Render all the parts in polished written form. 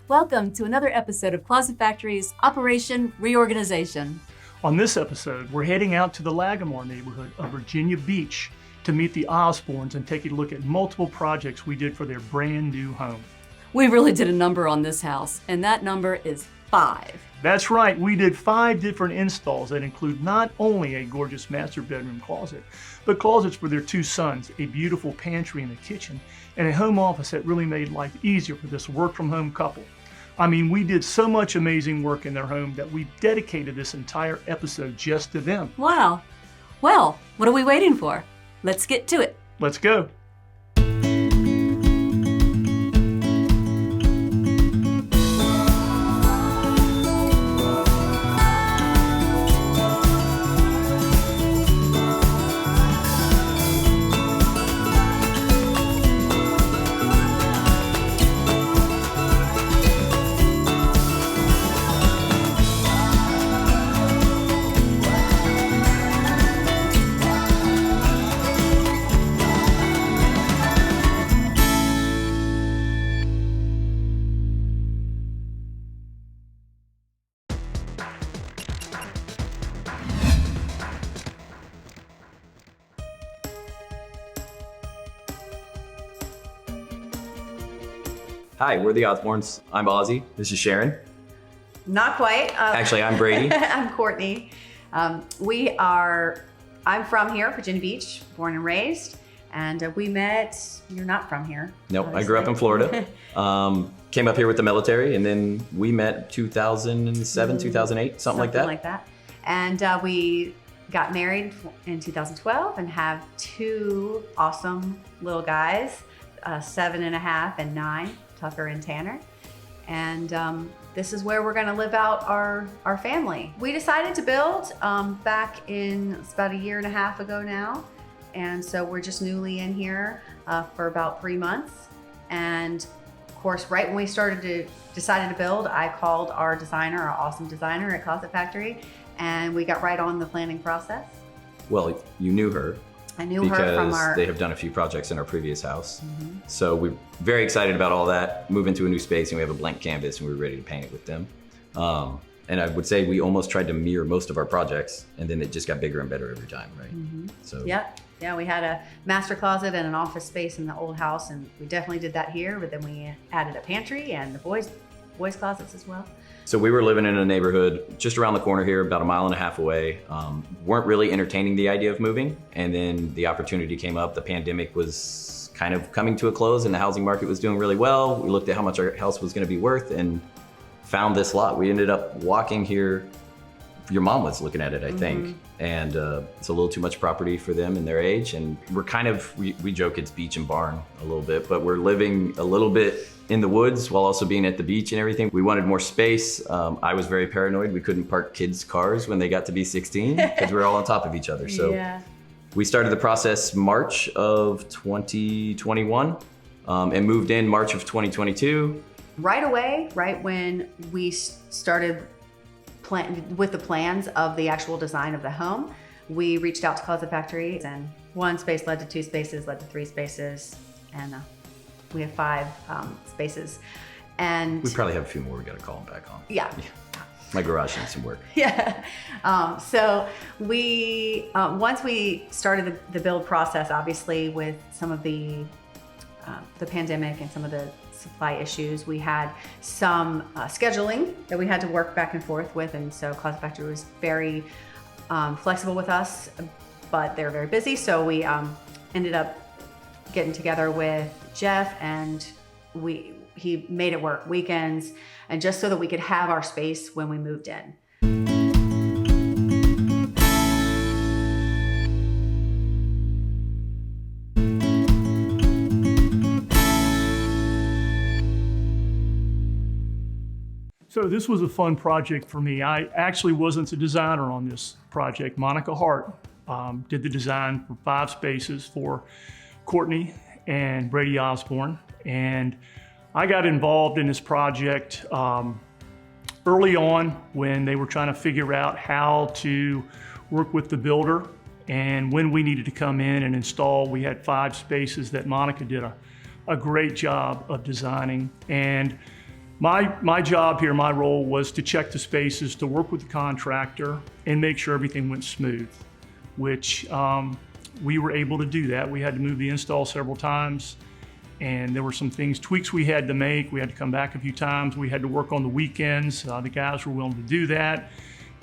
Welcome to another episode of Closet Factory's Operation Reorganization. On this episode, we're heading out to the Lago Mar neighborhood of Virginia Beach to meet the Osbournes and take a look at multiple projects we did for their brand new home. We really did a number on this house, and that number is 5. That's right, we did 5 different installs that include not only a gorgeous master bedroom closet, but closets for their 2 sons, a beautiful pantry in the kitchen, and a home office that really made life easier for this work-from-home couple. I mean, we did so much amazing work in their home that we dedicated this entire episode just to them. Wow. Well, what are we waiting for? Let's get to it. Let's go. Hi, we're the Osbournes. I'm Ozzy. This is Sharon. Not quite. Actually, I'm Brady. I'm Courtney. I'm from here, Virginia Beach, born and raised. And we met, you're not from here. Nope, obviously. I grew up in Florida. Came up here with the military, and then we met 2007, 2008, something like that. And we got married in 2012 and have 2 awesome little guys, 7.5 and 9. Tucker and Tanner. And this is where we're gonna live out our family. We decided to build back in, it's about 1.5 years ago now. And so we're just newly in here for about 3 months. And of course, right when we decided to build, I called our designer, our awesome designer at Closet Factory, and we got right on the planning process. Well, you knew her. I knew her from because they have done a few projects in our previous house. Mm-hmm. So we're very excited about all that, move into a new space, and we have a blank canvas, and we're ready to paint it with them. And I would say we almost tried to mirror most of our projects, and then it just got bigger and better every time, right? Mm-hmm. So Yeah, we had a master closet and an office space in the old house, and we definitely did that here, but then we added a pantry and the boys' closets as well. So we were living in a neighborhood just around the corner here, about 1.5 miles away. Weren't really entertaining the idea of moving. And then the opportunity came up. The pandemic was kind of coming to a close and the housing market was doing really well. We looked at how much our house was gonna be worth and found this lot. We ended up walking here. Your mom was looking at it, I think. And it's a little too much property for them and their age. And we're kind of, we joke it's beach and barn a little bit, but we're living a little bit in the woods while also being at the beach and everything. We wanted more space. I was very paranoid. We couldn't park kids' cars when they got to be 16 because we were all on top of each other. So yeah. We started the process March of 2021 and moved in March of 2022. Right away, right when we started with the plans of the actual design of the home, we reached out to Closet Factory, and 1 space led to 2 spaces, led to 3 spaces, and we have 5 spaces. And we probably have a few more we gotta call them back on. Yeah. My garage needs some work. Yeah. So we, once we started the build process, obviously with some of the pandemic and some of the supply issues, we had some scheduling that we had to work back and forth with. And so Closet Factory was very flexible with us, but they were very busy. So we ended up getting together with Jeff, and he made it work weekends, and just so that we could have our space when we moved in. So this was a fun project for me. I actually wasn't the designer on this project. Monica Hart did the design for 5 spaces for Courtney and Brady Osbourne. And I got involved in this project early on when they were trying to figure out how to work with the builder and when we needed to come in and install. We had 5 spaces that Monica did a great job of designing. And My job here, my role was to check the spaces, to work with the contractor and make sure everything went smooth, which we were able to do that. We had to move the install several times, and there were some tweaks we had to make. We had to come back a few times. We had to work on the weekends. The guys were willing to do that.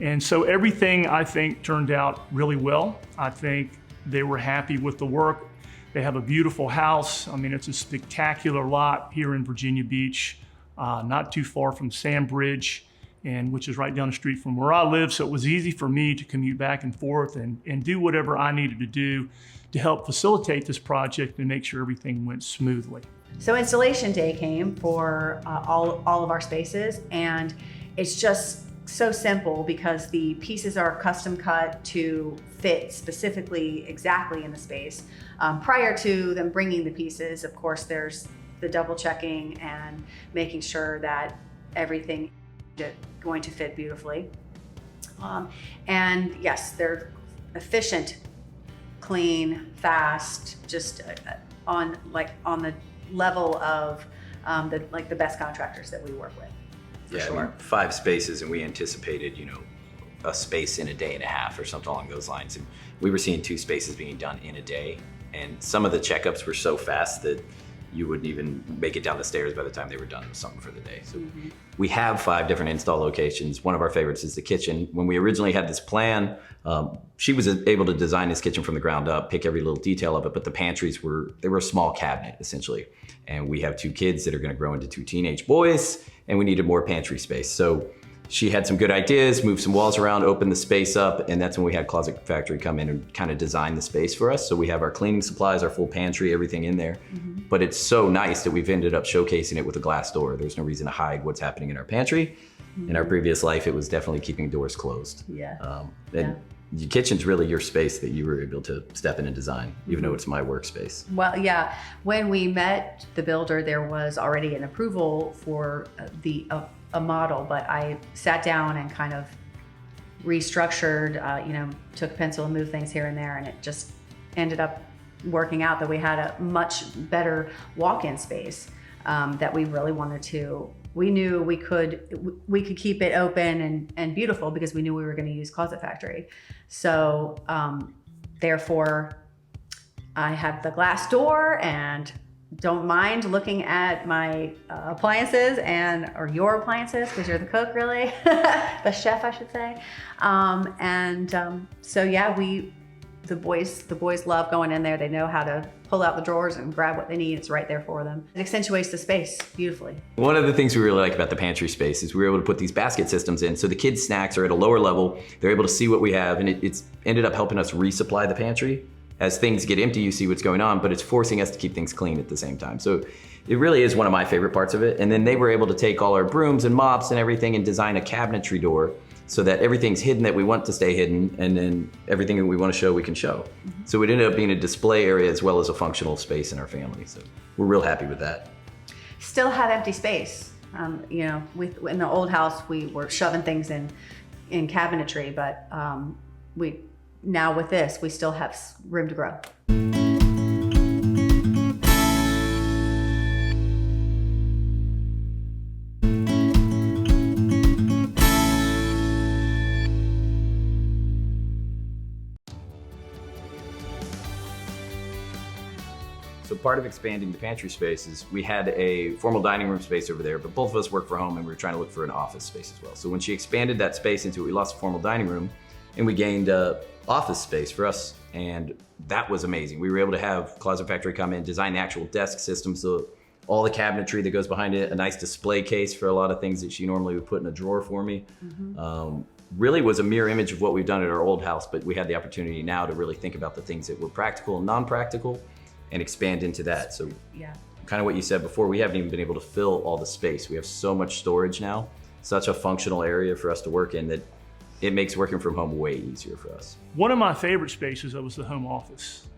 And so everything, I think, turned out really well. I think they were happy with the work. They have a beautiful house. I mean, it's a spectacular lot here in Virginia Beach, not too far from Sandbridge, which is right down the street from where I live. So it was easy for me to commute back and forth and do whatever I needed to do to help facilitate this project and make sure everything went smoothly. So installation day came for all of our spaces, and it's just so simple because the pieces are custom cut to fit specifically exactly in the space. Prior to them bringing the pieces, of course, there's the double checking and making sure that everything is going to fit beautifully. And yes, they're efficient, clean, fast, just on the level of the best contractors that we work with. Yeah, sure. I mean, 5 spaces, and we anticipated, a space in a day and a half or something along those lines. And we were seeing 2 spaces being done in a day. And some of the checkups were so fast that you wouldn't even make it down the stairs by the time they were done with something for the day. So we have 5 different install locations. One of our favorites is the kitchen. When we originally had this plan, she was able to design this kitchen from the ground up, pick every little detail of it, but the pantries were a small cabinet essentially. And we have 2 kids that are gonna grow into 2 teenage boys, and we needed more pantry space. So she had some good ideas, moved some walls around, opened the space up, and that's when we had Closet Factory come in and kind of design the space for us. So we have our cleaning supplies, our full pantry, everything in there. But it's so nice that we've ended up showcasing it with a glass door. There's no reason to hide what's happening in our pantry. In our previous life, it was definitely keeping doors closed. Yeah. And the kitchen's really your space that you were able to step in and design, even though it's my workspace. Well, yeah, when we met the builder, there was already an approval for a model, but I sat down and kind of restructured, took a pencil and moved things here and there, and it just ended up working out that we had a much better walk-in space that we really wanted to. We knew we could keep it open and beautiful because we knew we were going to use Closet Factory. So therefore, I have the glass door and don't mind looking at my appliances or your appliances, because you're the cook, really, the chef, I should say. So yeah, the boys love going in there. They know how to pull out the drawers and grab what they need. It's right there for them. It accentuates the space beautifully. One of the things we really like about the pantry space is we were able to put these basket systems in, so the kids' snacks are at a lower level. They're able to see what we have, and it's ended up helping us resupply the pantry. As things get empty, you see what's going on, but it's forcing us to keep things clean at the same time. So it really is one of my favorite parts of it. And then they were able to take all our brooms and mops and everything and design a cabinetry door so that everything's hidden that we want to stay hidden, and then everything that we want to show, we can show. So it ended up being a display area as well as a functional space in our family. So we're real happy with that. Still have empty space. In the old house, we were shoving things in cabinetry, but now with this, we still have room to grow. So part of expanding the pantry space is we had a formal dining room space over there, but both of us work for home and we were trying to look for an office space as well. So when she expanded that space into it, we lost a formal dining room and we gained office space for us, and that was amazing. We were able to have Closet Factory come in, design the actual desk system, so all the cabinetry that goes behind it, a nice display case for a lot of things that she normally would put in a drawer for me. Really was a mirror image of what we've done at our old house, but we had the opportunity now to really think about the things that were practical and non-practical and expand into that. So yeah, kind of what you said before, we haven't even been able to fill all the space. We have so much storage now, such a functional area for us to work in, that it makes working from home way easier for us. One of my favorite spaces was the home office.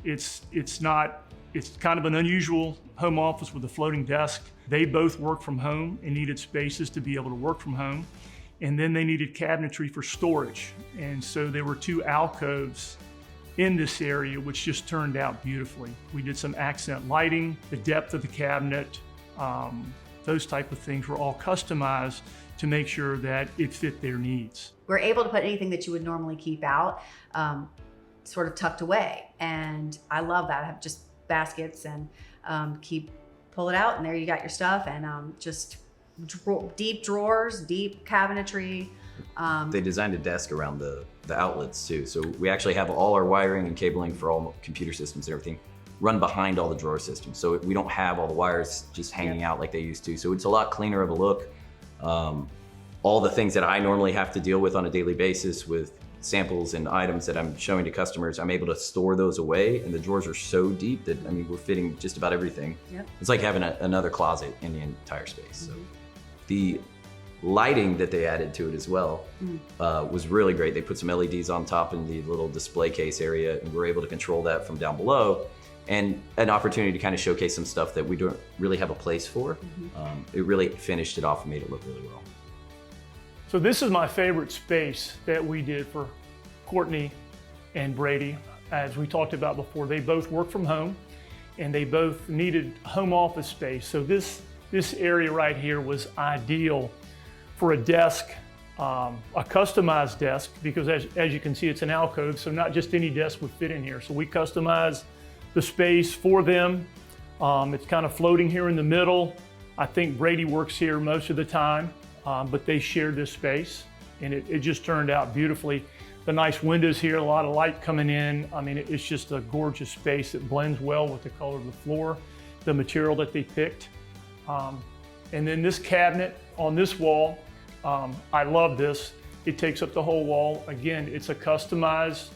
It's kind of an unusual home office with a floating desk. They both work from home and needed spaces to be able to work from home. And then they needed cabinetry for storage. And so there were 2 alcoves in this area, which just turned out beautifully. We did some accent lighting, the depth of the cabinet, those type of things were all customized to make sure that it fit their needs. We're able to put anything that you would normally keep out, sort of tucked away. And I love that. I have just baskets and pull it out and there you got your stuff, and just deep drawers, deep cabinetry. They designed a desk around the outlets too. So we actually have all our wiring and cabling for all computer systems and everything run behind all the drawer systems. So we don't have all the wires just hanging out like they used to. So it's a lot cleaner of a look. All the things that I normally have to deal with on a daily basis with samples and items that I'm showing to customers, I'm able to store those away, and the drawers are so deep that, I mean, we're fitting just about everything. Yep. It's like having another closet in the entire space. So the lighting that they added to it as well was really great. They put some LEDs on top in the little display case area, and we're able to control that from down below, and an opportunity to kind of showcase some stuff that we don't really have a place for. It really finished it off and made it look really well. So this is my favorite space that we did for Courtney and Brady. As we talked about before, they both work from home and they both needed home office space. So this area right here was ideal for a desk, a customized desk, because as you can see, it's an alcove, so not just any desk would fit in here. So we customized the space for them. It's kind of floating here in the middle. I think Brady works here most of the time. But they shared this space, and it just turned out beautifully. The nice windows here, a lot of light coming in. I mean, it's just a gorgeous space. It blends well with the color of the floor, the material that they picked. And then this cabinet on this wall, I love this. It takes up the whole wall. Again, it's a customized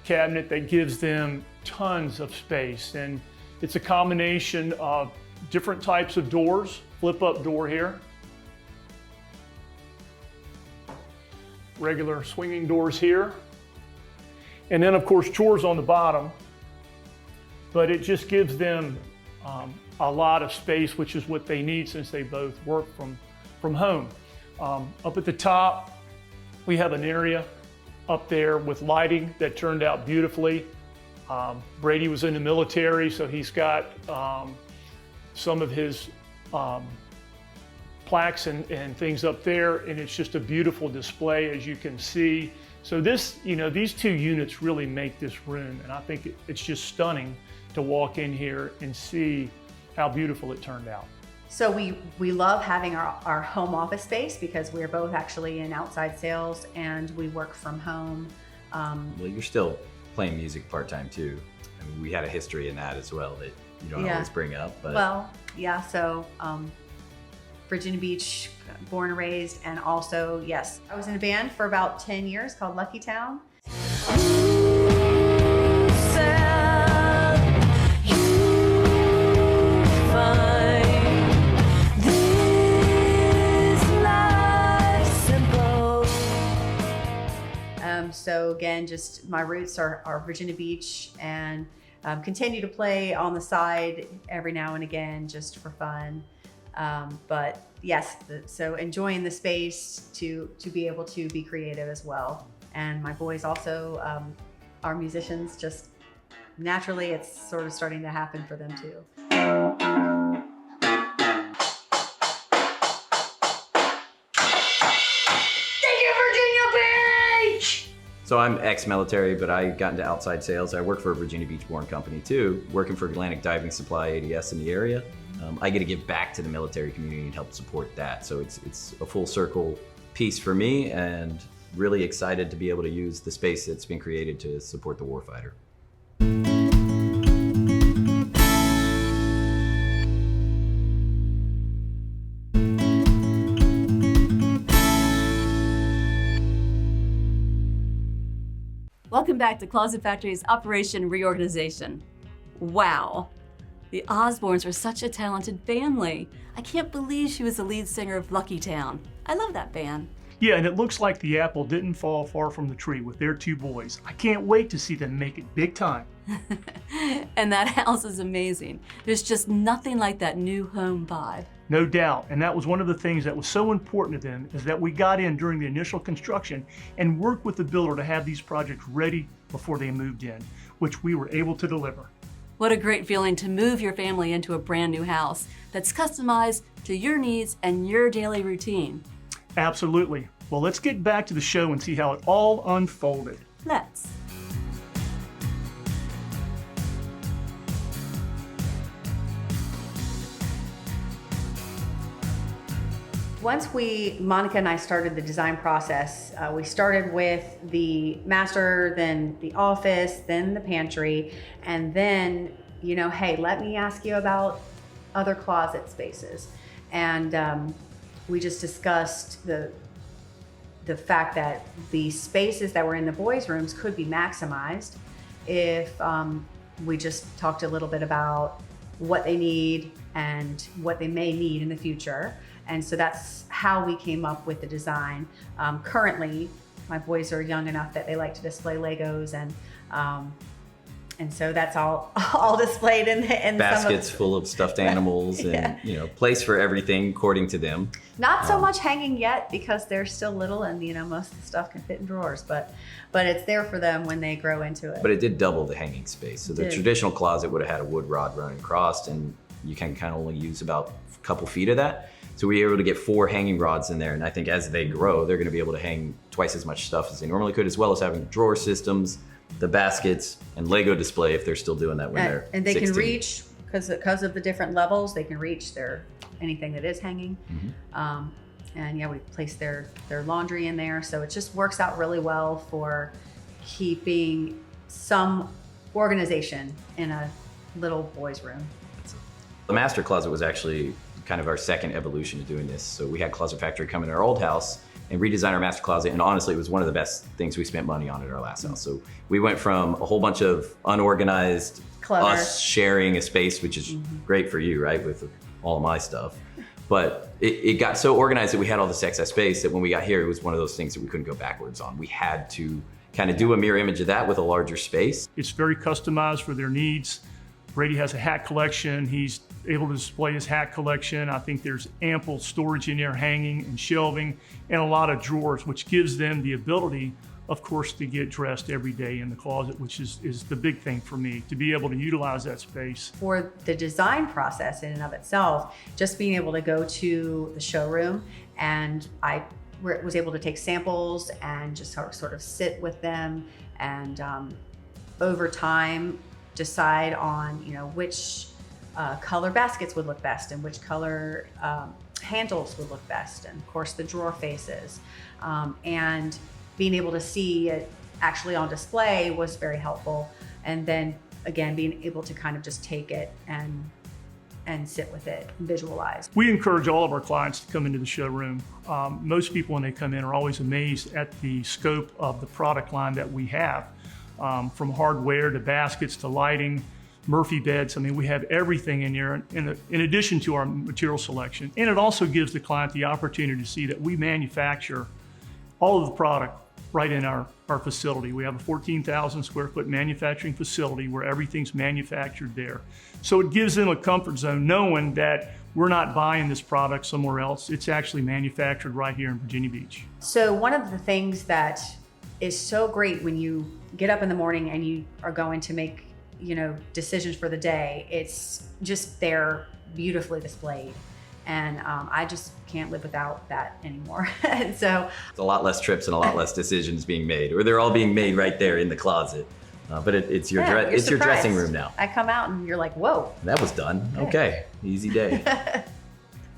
cabinet that gives them tons of space. And it's a combination of different types of doors, flip-up door here, regular swinging doors here, and then of course drawers on the bottom, but it just gives them a lot of space, which is what they need since they both work from home. Up at the top, we have an area up there with lighting that turned out beautifully. Brady was in the military, so he's got some of his plaques and things up there, and it's just a beautiful display, as you can see. So this, these two units really make this room, and I think it's just stunning to walk in here and see how beautiful it turned out. So we love having our home office space because we're both actually in outside sales and we work from home. Well, you're still playing music part-time too. I mean, we had a history in that as well that you don't always bring up. But well, yeah, so Virginia Beach, born and raised, and also, yes, I was in a band for about 10 years called Lucky Town. So again, just my roots are Virginia Beach, and continue to play on the side every now and again just for fun. But yes, so enjoying the space to be able to be creative as well. And my boys also are musicians, just naturally it's sort of starting to happen for them too. So I'm ex-military, but I got into outside sales. I work for a Virginia Beach-born company too, working for Atlantic Diving Supply, ADS in the area. I get to give back to the military community and help support that. So it's a full circle piece for me, and really excited to be able to use the space that's been created to support the warfighter. Welcome back to Closet Factory's Operation Reorganization. Wow, the Osbournes are such a talented family. I can't believe she was the lead singer of Lucky Town. I love that band. Yeah, and it looks like the apple didn't fall far from the tree with their two boys. I can't wait to see them make it big time. And that house is amazing. There's just nothing like that new home vibe. No doubt, and that was one of the things that was so important to them, is that we got in during the initial construction and worked with the builder to have these projects ready before they moved in, which we were able to deliver. What a great feeling to move your family into a brand new house that's customized to your needs and your daily routine. Absolutely. Well, let's get back to the show and see how it all unfolded. Let's. Once Monica and I started the design process, we started with the master, then the office, then the pantry, and then, hey, let me ask you about other closet spaces. And we just discussed the fact that the spaces that were in the boys' rooms could be maximized if we just talked a little bit about what they need and what they may need in the future. And so that's how we came up with the design. Currently, my boys are young enough that they like to display Legos, and so that's all displayed in baskets full of stuffed animals and place for everything according to them. Not so much hanging yet because they're still little, and most of the stuff can fit in drawers, but it's there for them when they grow into it. But it did double the hanging space. So the traditional closet would have had a wood rod running across, and you can kind of only use about a couple feet of that. So we were able to get 4 hanging rods in there, and I think as they grow, they're going to be able to hang twice as much stuff as they normally could, as well as having drawer systems, the baskets, and Lego display if they're still doing that when they're 16. And they can reach, because of the different levels, they can reach anything that is hanging. Mm-hmm. And we place their laundry in there, so it just works out really well for keeping some organization in a little boy's room. The master closet was actually kind of our second evolution of doing this. So we had Closet Factory come in our old house and redesign our master closet, and honestly it was one of the best things we spent money on at our last house. So we went from a whole bunch of unorganized clutter, us sharing a space, which is great for you, right, with all of my stuff. But it got so organized that we had all this excess space that when we got here, it was one of those things that we couldn't go backwards on. We had to kind of do a mirror image of that with a larger space. It's very customized for their needs. Brady has a hat collection. He's able to display his hat collection. I think there's ample storage in there, hanging and shelving, and a lot of drawers, which gives them the ability, of course, to get dressed every day in the closet, which is the big thing for me, to be able to utilize that space. For the design process in and of itself, just being able to go to the showroom, and I was able to take samples and just sort of sit with them, and over time decide on which color baskets would look best and which color handles would look best, and of course the drawer faces, and being able to see it actually on display was very helpful. And then again, being able to kind of just take it and sit with it and visualize. We encourage all of our clients to come into the showroom. Most people when they come in are always amazed at the scope of the product line that we have, from hardware to baskets to lighting, Murphy beds. I mean, we have everything in here in addition to our material selection. And it also gives the client the opportunity to see that we manufacture all of the product right in our facility. We have a 14,000 square foot manufacturing facility where everything's manufactured there. So it gives them a comfort zone knowing that we're not buying this product somewhere else. It's actually manufactured right here in Virginia Beach. So one of the things that is so great when you get up in the morning and you are going to make decisions for the day, it's just there beautifully displayed. And I just can't live without that anymore. And so it's a lot less trips and a lot less decisions being made, or they're all being made right there in the closet. But it's your your dressing room now. I come out and you're like, whoa. That was done. Okay, easy day.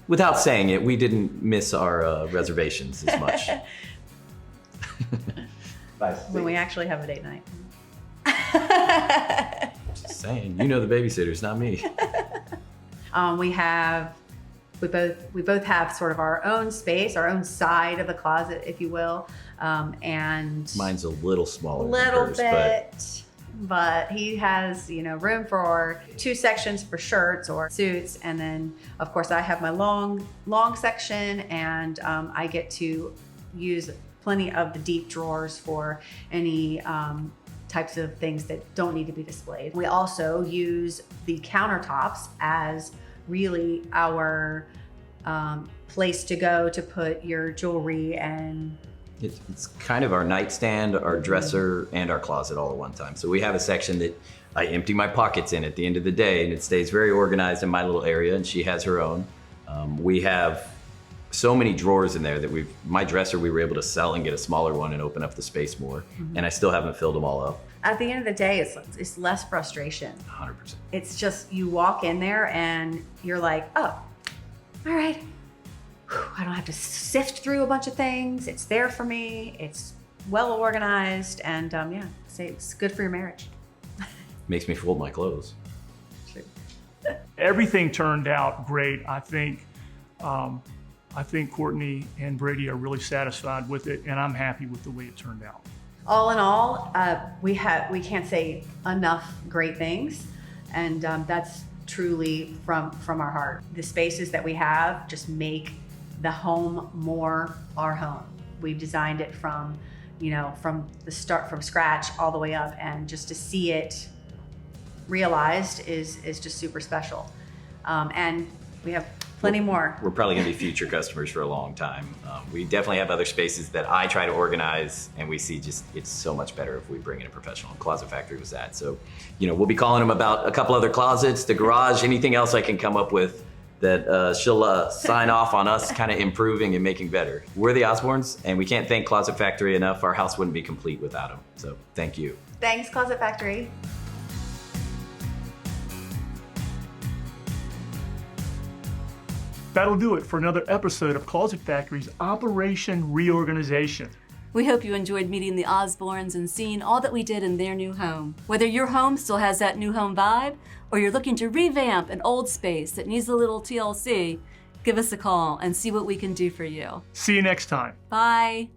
Without saying it, we didn't miss our reservations as much. When we actually have a date night. Just saying, the babysitters, not me. We both have sort of our own space, our own side of the closet, if you will, and mine's a little smaller, but he has room for 2 sections for shirts or suits, and then of course I have my long section, and I get to use plenty of the deep drawers for any types of things that don't need to be displayed. We also use the countertops as really our place to go to put your jewelry, and it's kind of our nightstand, our dresser, and our closet all at one time. So we have a section that I empty my pockets in at the end of the day, and it stays very organized in my little area, and she has her own. We have so many drawers in there that my dresser we were able to sell and get a smaller one and open up the space more, and I still haven't filled them all up. At the end of the day, it's less frustration. 100%. It's just you walk in there and you're like, oh, all right. Whew, I don't have to sift through a bunch of things. It's there for me. It's well organized, and yeah, it's good for your marriage. Makes me fold my clothes. Everything turned out great. I think Courtney and Brady are really satisfied with it, and I'm happy with the way it turned out. All in all, we can't say enough great things, and that's truly from our heart. The spaces that we have just make the home more our home. We've designed it from the start, from scratch all the way up, and just to see it realized is just super special. And we have plenty more. We're probably going to be future customers for a long time. We definitely have other spaces that I try to organize, and we see just it's so much better if we bring in a professional. Closet Factory was that. So, we'll be calling them about a couple other closets, the garage, anything else I can come up with that she'll sign off on us kind of improving and making better. We're the Osbournes, and we can't thank Closet Factory enough. Our house wouldn't be complete without them. So thank you. Thanks, Closet Factory. That'll do it for another episode of Closet Factory's Operation Reorganization. We hope you enjoyed meeting the Osbournes and seeing all that we did in their new home. Whether your home still has that new home vibe, or you're looking to revamp an old space that needs a little TLC, give us a call and see what we can do for you. See you next time. Bye.